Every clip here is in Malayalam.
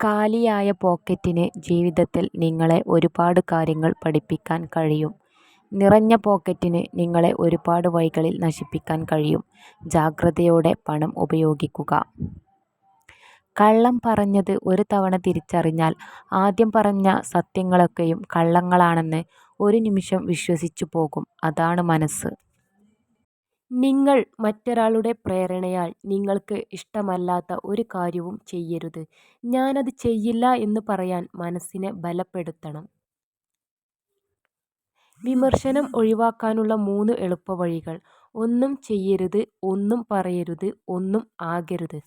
കാലിയായ പോക്കറ്റിന് ജീവിതത്തിൽ നിങ്ങളെ ഒരുപാട് കാര്യങ്ങൾ പഠിപ്പിക്കാൻ കഴിയും. നിറഞ്ഞ പോക്കറ്റിന് നിങ്ങളെ ഒരുപാട് വഴികളിൽ നശിപ്പിക്കാൻ കഴിയും. ജാഗ്രതയോടെ പണം ഉപയോഗിക്കുക. കള്ളം പറഞ്ഞത് ഒരു തവണ തിരിച്ചറിഞ്ഞാൽ ആദ്യം പറഞ്ഞ സത്യങ്ങളൊക്കെയും കള്ളങ്ങളാണെന്ന് ഒരു നിമിഷം വിശ്വസിച്ചു പോകും. അതാണ് മനസ്സ്. നിങ്ങൾ മറ്റൊരാളുടെ പ്രേരണയാൽ നിങ്ങൾക്ക് ഇഷ്ടമല്ലാത്ത ഒരു കാര്യവും ചെയ്യരുത്. ഞാനത് ചെയ്യില്ല എന്ന് പറയാൻ മനസ്സിനെ ബലപ്പെടുത്തണം. വിമർശനം ഒഴിവാക്കാനുള്ള 3 എളുപ്പവഴികൾ. ഒന്നും ചെയ്യരുത്, ഒന്നും പറയരുത്, ഒന്നും ആകരുത്.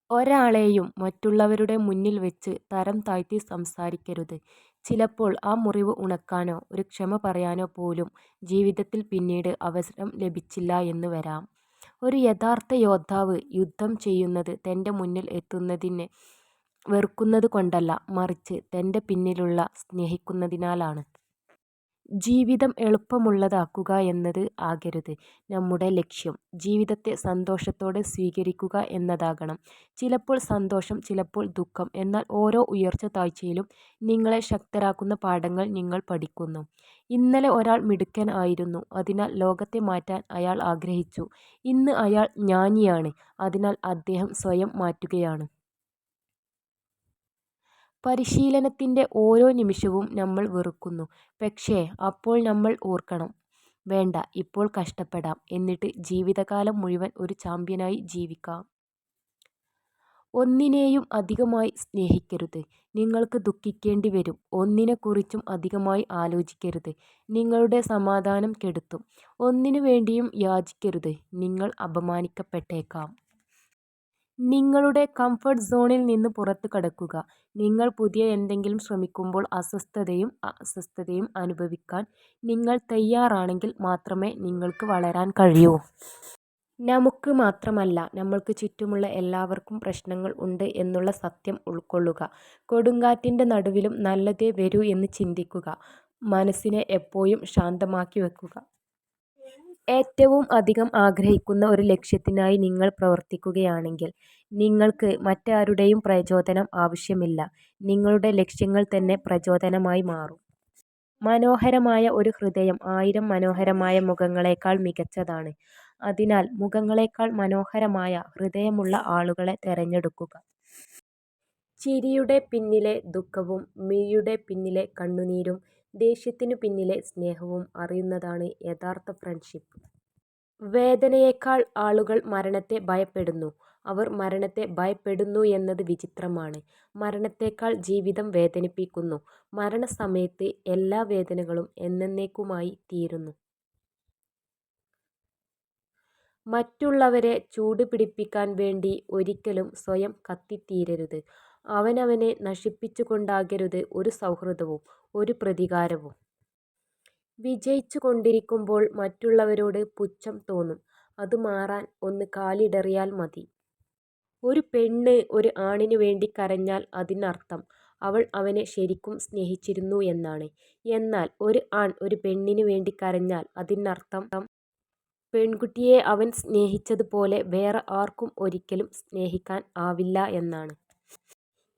ഒരാളെയും മറ്റുള്ളവരുടെ മുന്നിൽ വെച്ച് തരം താഴ്ത്തി സംസാരിക്കരുത്. ചിലപ്പോൾ ആ മുറിവ് ഉണക്കാനോ ഒരു ക്ഷമ പറയാനോ പോലും ജീവിതത്തിൽ പിന്നീട് അവസരം ലഭിച്ചില്ല എന്ന് വരാം. ഒരു യഥാർത്ഥ യോദ്ധാവ് യുദ്ധം ചെയ്യുന്നത് തൻ്റെ മുന്നിൽ എത്തുന്നതിനെ വെറുക്കുന്നത് കൊണ്ടല്ല, മറിച്ച് തൻ്റെ പിന്നിലുള്ള സ്നേഹിക്കുന്നതിനാലാണ്. ജീവിതം എളുപ്പമുള്ളതാക്കുക എന്നത് ആകരുത് നമ്മുടെ ലക്ഷ്യം. ജീവിതത്തെ സന്തോഷത്തോടെ സ്വീകരിക്കുക എന്നതാകണം. ചിലപ്പോൾ സന്തോഷം, ചിലപ്പോൾ ദുഃഖം. എന്നാൽ ഓരോ ഉയർച്ച താഴ്ചയിലും നിങ്ങളെ ശക്തരാക്കുന്ന പാഠങ്ങൾ നിങ്ങൾ പഠിക്കുന്നു. ഇന്നലെ ഒരാൾ മിടുക്കൻ ആയിരുന്നു, അതിനാൽ ലോകത്തെ മാറ്റാൻ അയാൾ ആഗ്രഹിച്ചു. ഇന്ന് അയാൾ ജ്ഞാനിയാണ്, അതിനാൽ അദ്ദേഹം സ്വയം മാറ്റുകയാണ്. പരിശീലനത്തിൻ്റെ ഓരോ നിമിഷവും നമ്മൾ വെറുക്കുന്നു. പക്ഷേ അപ്പോൾ നമ്മൾ ഓർക്കണം, വേണ്ട, ഇപ്പോൾ കഷ്ടപ്പെടാം, എന്നിട്ട് ജീവിതകാലം മുഴുവൻ ഒരു ചാമ്പ്യനായി ജീവിക്കാം. ഒന്നിനെയും അധികമായി സ്നേഹിക്കരുത്. നിങ്ങൾക്ക് ദുഃഖിക്കേണ്ടി വരും. ഒന്നിനെക്കുറിച്ചും അധികമായി ആലോചിക്കരുത്. നിങ്ങളുടെ സമാധാനം കെടുത്തും. ഒന്നിനു വേണ്ടിയും യാചിക്കരുത്. നിങ്ങൾ അപമാനിക്കപ്പെട്ടേക്കാം. നിങ്ങളുടെ കംഫർട്ട് സോണിൽ നിന്ന് പുറത്തു കടക്കുക. നിങ്ങൾ പുതിയ എന്തെങ്കിലും ശ്രമിക്കുമ്പോൾ അസ്വസ്ഥതയും അനുഭവിക്കാൻ നിങ്ങൾ തയ്യാറാണെങ്കിൽ മാത്രമേ നിങ്ങൾക്ക് വളരാൻ കഴിയൂ. നമുക്ക് മാത്രമല്ല, നമ്മൾക്ക് ചുറ്റുമുള്ള എല്ലാവർക്കും പ്രശ്നങ്ങൾ ഉണ്ട് എന്നുള്ള സത്യം ഉൾക്കൊള്ളുക. കൊടുങ്കാറ്റിൻ്റെ നടുവിലും നല്ലതേ വരൂ എന്ന് ചിന്തിക്കുക. മനസ്സിനെ എപ്പോഴും ശാന്തമാക്കി വെക്കുക. ഏറ്റവും അധികം ആഗ്രഹിക്കുന്ന ഒരു ലക്ഷ്യത്തിനായി നിങ്ങൾ പ്രവർത്തിക്കുകയാണെങ്കിൽ നിങ്ങൾക്ക് മറ്റാരുടെയും പ്രചോദനം ആവശ്യമില്ല. നിങ്ങളുടെ ലക്ഷ്യങ്ങൾ തന്നെ പ്രചോദനമായി മാറും. മനോഹരമായ ഒരു ഹൃദയം 1000 മനോഹരമായ മുഖങ്ങളേക്കാൾ മികച്ചതാണ്. അതിനാൽ മുഖങ്ങളേക്കാൾ മനോഹരമായ ഹൃദയമുള്ള ആളുകളെ തിരഞ്ഞെടുക്കുക. ചിരിയുടെ പിന്നിലെ ദുഃഖവും മിഴിയുടെ പിന്നിലെ കണ്ണുനീരും ദേഷ്യത്തിനു പിന്നിലെ സ്നേഹവും അറിയുന്നതാണ് യഥാർത്ഥ ഫ്രണ്ട്ഷിപ്പ്. വേദനയേക്കാൾ ആളുകൾ മരണത്തെ ഭയപ്പെടുന്നു. അവർ മരണത്തെ ഭയപ്പെടുന്നു എന്നത് വിചിത്രമാണ്. മരണത്തേക്കാൾ ജീവിതം വേദനിപ്പിക്കുന്നു. മരണസമയത്ത് എല്ലാ വേദനകളും എന്നെന്നേക്കുമായി തീരുന്നു. മറ്റുള്ളവരെ ചൂടുപിടിപ്പിക്കാൻ വേണ്ടി ഒരിക്കലും സ്വയം കത്തിത്തീരരുത്. അവനവനെ നശിപ്പിച്ചുകൊണ്ടാകരുത് ഒരു സൗഹൃദവും ഒരു പ്രതികാരവും. വിജയിച്ചു കൊണ്ടിരിക്കുമ്പോൾ മറ്റുള്ളവരോട് പുച്ഛം തോന്നും. അത് മാറാൻ ഒന്ന് കാലിടറിയാൽ മതി. ഒരു പെണ്ണ് ഒരു ആണിനു വേണ്ടി കരഞ്ഞാൽ അതിനർത്ഥം അവൾ അവനെ ശരിക്കും സ്നേഹിച്ചിരുന്നു എന്നാണ്. എന്നാൽ ഒരു ആൺ ഒരു പെണ്ണിനു വേണ്ടി കരഞ്ഞാൽ അതിനർത്ഥം പെൺകുട്ടിയെ അവൻ സ്നേഹിച്ചതുപോലെ വേറെ ആർക്കും ഒരിക്കലും സ്നേഹിക്കാൻ ആവില്ല എന്നാണ്.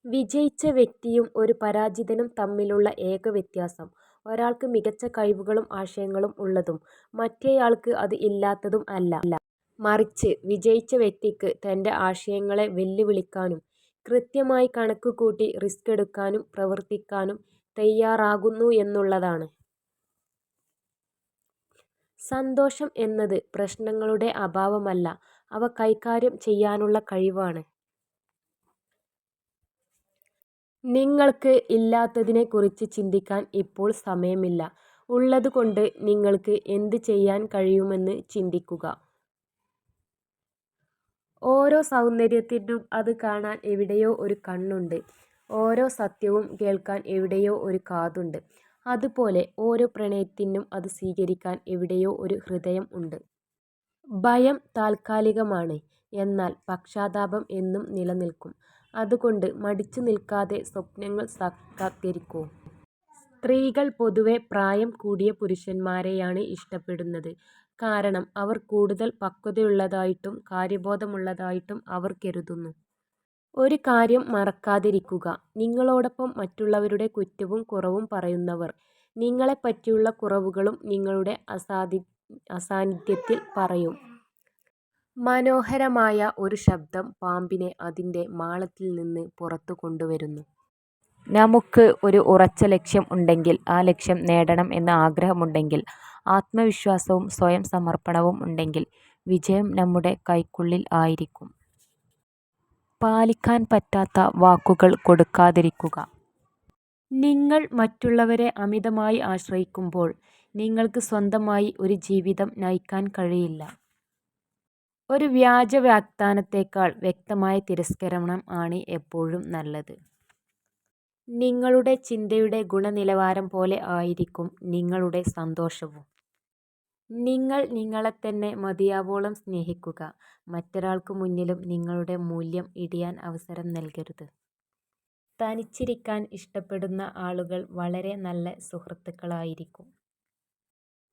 വിജയിച്ച വ്യക്തിയും ഒരു പരാജിതനും തമ്മിലുള്ള ഏക വ്യത്യാസം ഒരാൾക്ക് മികച്ച കഴിവുകളും ആശയങ്ങളും ഉള്ളതും മറ്റേയാൾക്ക് അത് ഇല്ലാത്തതും അല്ല. മറിച്ച് വിജയിച്ച വ്യക്തിക്ക് തൻ്റെ ആശയങ്ങളെ വെല്ലുവിളിക്കാനും കൃത്യമായി കണക്കുകൂട്ടി റിസ്ക് എടുക്കാനും പ്രവർത്തിക്കാനും തയ്യാറാകുന്നു എന്നുള്ളതാണ്. സന്തോഷം എന്നത് പ്രശ്നങ്ങളുടെ അഭാവമല്ല, അവ കൈകാര്യം ചെയ്യാനുള്ള കഴിവാണ്. നിങ്ങൾക്ക് ഇല്ലാത്തതിനെക്കുറിച്ച് ചിന്തിക്കാൻ ഇപ്പോൾ സമയമില്ല. ഉള്ളതുകൊണ്ട് നിങ്ങൾക്ക് എന്ത് ചെയ്യാൻ കഴിയുമെന്ന് ചിന്തിക്കുക. ഓരോ സൗന്ദര്യത്തിനും അത് കാണാൻ എവിടെയോ ഒരു കണ്ണുണ്ട്. ഓരോ സത്യവും കേൾക്കാൻ എവിടെയോ ഒരു കാതുണ്ട്. അതുപോലെ ഓരോ പ്രണയത്തിനും അത് സ്വീകരിക്കാൻ എവിടെയോ ഒരു ഹൃദയം ഉണ്ട്. ഭയം താൽക്കാലികമാണ്, എന്നാൽ പക്ഷാതാപം എന്നും നിലനിൽക്കും. അതുകൊണ്ട് മടിച്ചു നിൽക്കാതെ സ്വപ്നങ്ങൾ സാക്ഷാത്കരിക്കൂ. സ്ത്രീകൾ പൊതുവെ പ്രായം കൂടിയ പുരുഷന്മാരെയാണ് ഇഷ്ടപ്പെടുന്നത്. കാരണം അവർ കൂടുതൽ പക്വതയുള്ളതായിട്ടും കാര്യബോധമുള്ളതായിട്ടും അവർ കരുതുന്നു. ഒരു കാര്യം മറക്കാതിരിക്കുക. നിങ്ങളോടൊപ്പം മറ്റുള്ളവരുടെ കുറ്റവും കുറവും പറയുന്നവർ നിങ്ങളെപ്പറ്റിയുള്ള കുറവുകളും നിങ്ങളുടെ അസാന്നിധ്യത്തിൽ പറയും. മനോഹരമായ ഒരു ശബ്ദം പാമ്പിനെ അതിൻ്റെ മാളത്തിൽ നിന്ന് പുറത്തു കൊണ്ടുവരുന്നു. നമുക്ക് ഒരു ഉറച്ച ലക്ഷ്യം ഉണ്ടെങ്കിൽ, ആ ലക്ഷ്യം നേടണം എന്ന ആഗ്രഹമുണ്ടെങ്കിൽ, ആത്മവിശ്വാസവും സ്വയം സമർപ്പണവും ഉണ്ടെങ്കിൽ, വിജയം നമ്മുടെ കൈക്കുള്ളിൽ ആയിരിക്കും. പാലിക്കാൻ പറ്റാത്ത വാക്കുകൾ കൊടുക്കാതിരിക്കുക. നിങ്ങൾ മറ്റുള്ളവരെ അമിതമായി ആശ്രയിക്കുമ്പോൾ നിങ്ങൾക്ക് സ്വന്തമായി ഒരു ജീവിതം നയിക്കാൻ കഴിയില്ല. ഒരു വ്യാജ വാഗ്ദാനത്തേക്കാൾ വ്യക്തമായ തിരസ്കരണം ആണ് എപ്പോഴും നല്ലത്. നിങ്ങളുടെ ചിന്തയുടെ ഗുണനിലവാരം പോലെ ആയിരിക്കും നിങ്ങളുടെ സന്തോഷവും. നിങ്ങൾ നിങ്ങളെത്തന്നെ മതിയാവോളം സ്നേഹിക്കുക. മറ്റൊരാൾക്ക് മുന്നിലും നിങ്ങളുടെ മൂല്യം ഇടിയാൻ അവസരം നൽകരുത്. തനിച്ചിരിക്കാൻ ഇഷ്ടപ്പെടുന്ന ആളുകൾ വളരെ നല്ല സുഹൃത്തുക്കളായിരിക്കും.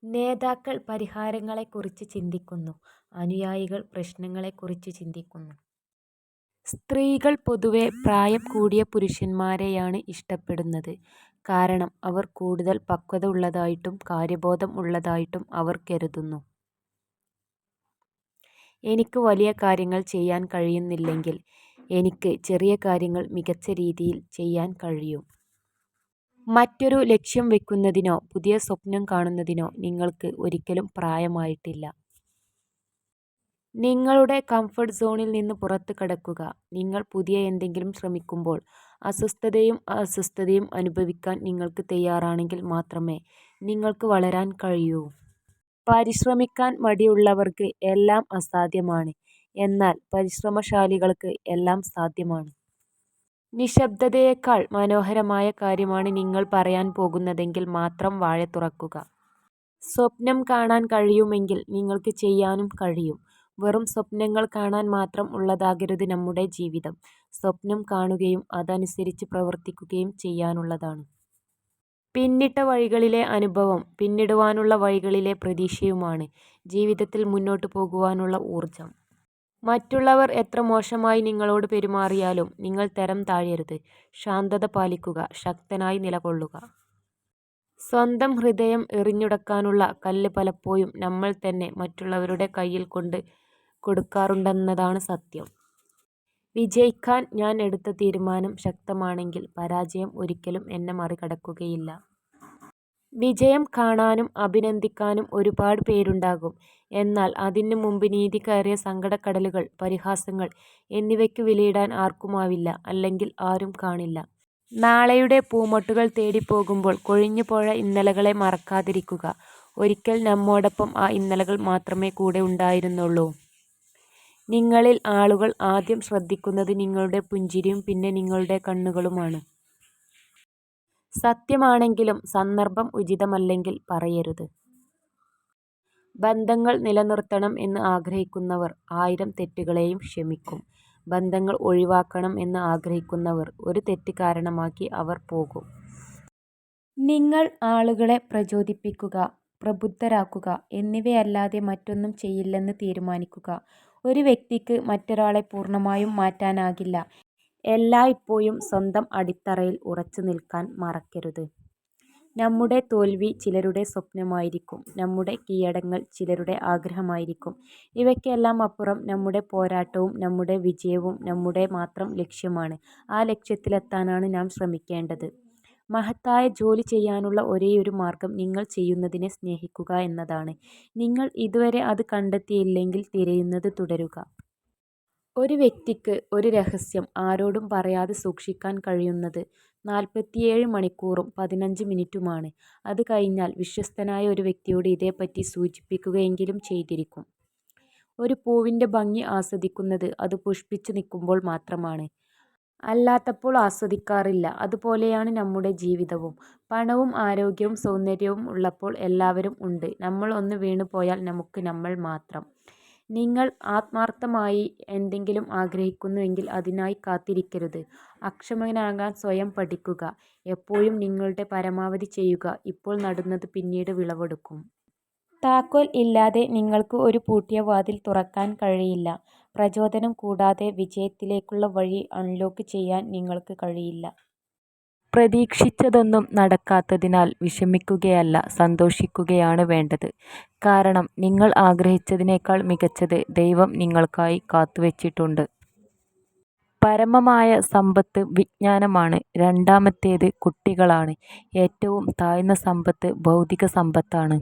നേതാക്കൾ പരിഹാരങ്ങളെക്കുറിച്ച് ചിന്തിക്കുന്നു, അനുയായികൾ പ്രശ്നങ്ങളെക്കുറിച്ച് ചിന്തിക്കുന്നു. സ്ത്രീകൾ പൊതുവെ പ്രായം കൂടിയ പുരുഷന്മാരെയാണ് ഇഷ്ടപ്പെടുന്നത്. കാരണം അവർ കൂടുതൽ പക്വത ഉള്ളതായിട്ടും കാര്യബോധം ഉള്ളതായിട്ടും അവർ കരുതുന്നു. എനിക്ക് വലിയ കാര്യങ്ങൾ ചെയ്യാൻ കഴിയുന്നില്ലെങ്കിൽ എനിക്ക് ചെറിയ കാര്യങ്ങൾ മികച്ച രീതിയിൽ ചെയ്യാൻ കഴിയും. മറ്റൊരു ലക്ഷ്യം വെക്കുന്നതിനോ പുതിയ സ്വപ്നം കാണുന്നതിനോ നിങ്ങൾക്ക് ഒരിക്കലും പ്രായമായിട്ടില്ല. നിങ്ങളുടെ കംഫർട്ട് സോണിൽ നിന്ന് പുറത്ത് കടക്കുക. നിങ്ങൾ പുതിയ എന്തെങ്കിലും ശ്രമിക്കുമ്പോൾ അസ്വസ്ഥതയും അസ്വസ്ഥതയും അനുഭവിക്കാൻ നിങ്ങൾക്ക് തയ്യാറാണെങ്കിൽ മാത്രമേ നിങ്ങൾക്ക് വളരാൻ കഴിയൂ. പരിശ്രമിക്കാൻ മടിയുള്ളവർക്ക് എല്ലാം അസാധ്യമാണ്, എന്നാൽ പരിശ്രമശാലികൾക്ക് എല്ലാം സാധ്യമാണ്. നിശബ്ദതയേക്കാൾ മനോഹരമായ കാര്യമാണ് നിങ്ങൾ പറയാൻ പോകുന്നതെങ്കിൽ മാത്രം വായ തുറക്കുക. സ്വപ്നം കാണാൻ കഴിയുമെങ്കിൽ നിങ്ങൾക്ക് ചെയ്യാനും കഴിയും. വെറും സ്വപ്നങ്ങൾ കാണാൻ മാത്രം ഉള്ളതാകരുത് നമ്മുടെ ജീവിതം. സ്വപ്നം കാണുകയും അതനുസരിച്ച് പ്രവർത്തിക്കുകയും ചെയ്യാനുള്ളതാണ്. പിന്നിട്ട വഴികളിലെ അനുഭവം പിന്നിടുവാനുള്ള വഴികളിലെ പ്രതീക്ഷയുമാണ് ജീവിതത്തിൽ മുന്നോട്ടു പോകുവാനുള്ള ഊർജം. മറ്റുള്ളവർ എത്ര മോശമായി നിങ്ങളോട് പെരുമാറിയാലും നിങ്ങൾ തരം താഴരുത്. ശാന്തത പാലിക്കുക, ശക്തനായി നിലകൊള്ളുക. സ്വന്തം ഹൃദയം എറിഞ്ഞുടക്കാനുള്ള കല്ല് പലപ്പോഴും നമ്മൾ തന്നെ മറ്റുള്ളവരുടെ കയ്യിൽ കൊണ്ട് കൊടുക്കാറുണ്ടെന്നതാണ് സത്യം. വിജയിക്കാൻ ഞാൻ എടുത്ത തീരുമാനം ശക്തമാണെങ്കിൽ പരാജയം ഒരിക്കലും എന്നെ മറികടക്കുകയില്ല. വിജയം കാണാനും അഭിനന്ദിക്കാനും ഒരുപാട് പേരുണ്ടാകും. എന്നാൽ അതിനു മുമ്പ് നീതി കയറിയ സങ്കടക്കടലുകൾ, പരിഹാസങ്ങൾ എന്നിവയ്ക്ക് വിലയിടാൻ ആർക്കുമാവില്ല, അല്ലെങ്കിൽ ആരും കാണില്ല. നാളെയുടെ പൂമൊട്ടുകൾ തേടി പോകുമ്പോൾ കൊഴിഞ്ഞുപോയ ഇന്നലകളെ മറക്കാതിരിക്കുക. ഒരിക്കൽ നമ്മോടൊപ്പം ആ ഇന്നലകൾ മാത്രമേ കൂടെ ഉണ്ടായിരുന്നുള്ളൂ. നിങ്ങളിൽ ആളുകൾ ആദ്യം ശ്രദ്ധിക്കുന്നത് നിങ്ങളുടെ പുഞ്ചിരിയും പിന്നെ നിങ്ങളുടെ കണ്ണുകളുമാണ്. സത്യമാണെങ്കിലും സന്ദർഭം ഉചിതമല്ലെങ്കിൽ പറയരുത്. ബന്ധങ്ങൾ നിലനിർത്തണം എന്ന് ആഗ്രഹിക്കുന്നവർ 1000 തെറ്റുകളെയും ക്ഷമിക്കും. ബന്ധങ്ങൾ ഒഴിവാക്കണം എന്ന് ആഗ്രഹിക്കുന്നവർ ഒരു തെറ്റ് കാരണമാക്കി അവർ പോകും. നിങ്ങൾ ആളുകളെ പ്രചോദിപ്പിക്കുക, പ്രബുദ്ധരാക്കുക എന്നിവയല്ലാതെ മറ്റൊന്നും ചെയ്യില്ലെന്ന് തീരുമാനിക്കുക. ഒരു വ്യക്തിക്ക് മറ്റൊരാളെ പൂർണ്ണമായും മാറ്റാനാകില്ല. എല്ലായ്പ്പോഴും സ്വന്തം അടിത്തറയിൽ ഉറച്ചു നിൽക്കാൻ മറക്കരുത്. നമ്മുടെ തോൽവി ചിലരുടെ സ്വപ്നമായിരിക്കും, നമ്മുടെ കീഴടങ്ങൽ ചിലരുടെ ആഗ്രഹമായിരിക്കും. ഇവയ്ക്കെല്ലാം അപ്പുറം നമ്മുടെ പോരാട്ടവും നമ്മുടെ വിജയവും നമ്മുടെ മാത്രം ലക്ഷ്യമാണ്. ആ ലക്ഷ്യത്തിലെത്താനാണ് നാം ശ്രമിക്കേണ്ടത്. മഹത്തായ ജോലി ചെയ്യാനുള്ള ഒരേയൊരു മാർഗം നിങ്ങൾ ചെയ്യുന്നതിനെ സ്നേഹിക്കുക എന്നതാണ്. നിങ്ങൾ ഇതുവരെ അത് കണ്ടെത്തിയില്ലെങ്കിൽ തിരയുന്നത് തുടരുക. ഒരു വ്യക്തിക്ക് ഒരു രഹസ്യം ആരോടും പറയാതെ സൂക്ഷിക്കാൻ കഴിയുന്നത് 47 മണിക്കൂറും 15 മിനിറ്റുമാണ്. അത് കഴിഞ്ഞാൽ വിശ്വസ്തനായ ഒരു വ്യക്തിയോട് ഇതേപ്പറ്റി സൂചിപ്പിക്കുകയെങ്കിലും ചെയ്തിരിക്കും. ഒരു പൂവിൻ്റെ ഭംഗി ആസ്വദിക്കുന്നത് അത് പുഷ്പിച്ചു നിൽക്കുമ്പോൾ മാത്രമാണ്, അല്ലാത്തപ്പോൾ ആസ്വദിക്കാറില്ല. അതുപോലെയാണ് നമ്മുടെ ജീവിതവും. പണവും ആരോഗ്യവും സൗന്ദര്യവും ഉള്ളപ്പോൾ എല്ലാവരും ഉണ്ട്. നമ്മൾ ഒന്ന് വീണുപോയാൽ നമുക്ക് നമ്മൾ മാത്രം. നിങ്ങൾ ആത്മാർത്ഥമായി എന്തെങ്കിലും ആഗ്രഹിക്കുന്നുവെങ്കിൽ അതിനായി കാത്തിരിക്കരുത്. അക്ഷമനാകാൻ സ്വയം പഠിക്കുക. എപ്പോഴും നിങ്ങളുടെ പരമാവധി ചെയ്യുക. ഇപ്പോൾ നടുന്നത് പിന്നീട് വിളവെടുക്കും. താക്കോൽ ഇല്ലാതെ നിങ്ങൾക്ക് ഒരു പൂട്ടിയ വാതിൽ തുറക്കാൻ കഴിയില്ല. പ്രചോദനം കൂടാതെ വിജയത്തിലേക്കുള്ള വഴി അൺലോക്ക് ചെയ്യാൻ നിങ്ങൾക്ക് കഴിയില്ല. പ്രതീക്ഷിച്ചതൊന്നും നടക്കാത്തതിനാൽ വിഷമിക്കുകയല്ല, സന്തോഷിക്കുകയാണ് വേണ്ടത്. കാരണം നിങ്ങൾ ആഗ്രഹിച്ചതിനേക്കാൾ മികച്ചത് ദൈവം നിങ്ങൾക്കായി കാത്തുവച്ചിട്ടുണ്ട്. പരമമായ സമ്പത്ത് വിജ്ഞാനമാണ്. രണ്ടാമത്തേത് കുട്ടികളാണ്. ഏറ്റവും താഴ്ന്ന സമ്പത്ത് ഭൗതിക സമ്പത്താണ്.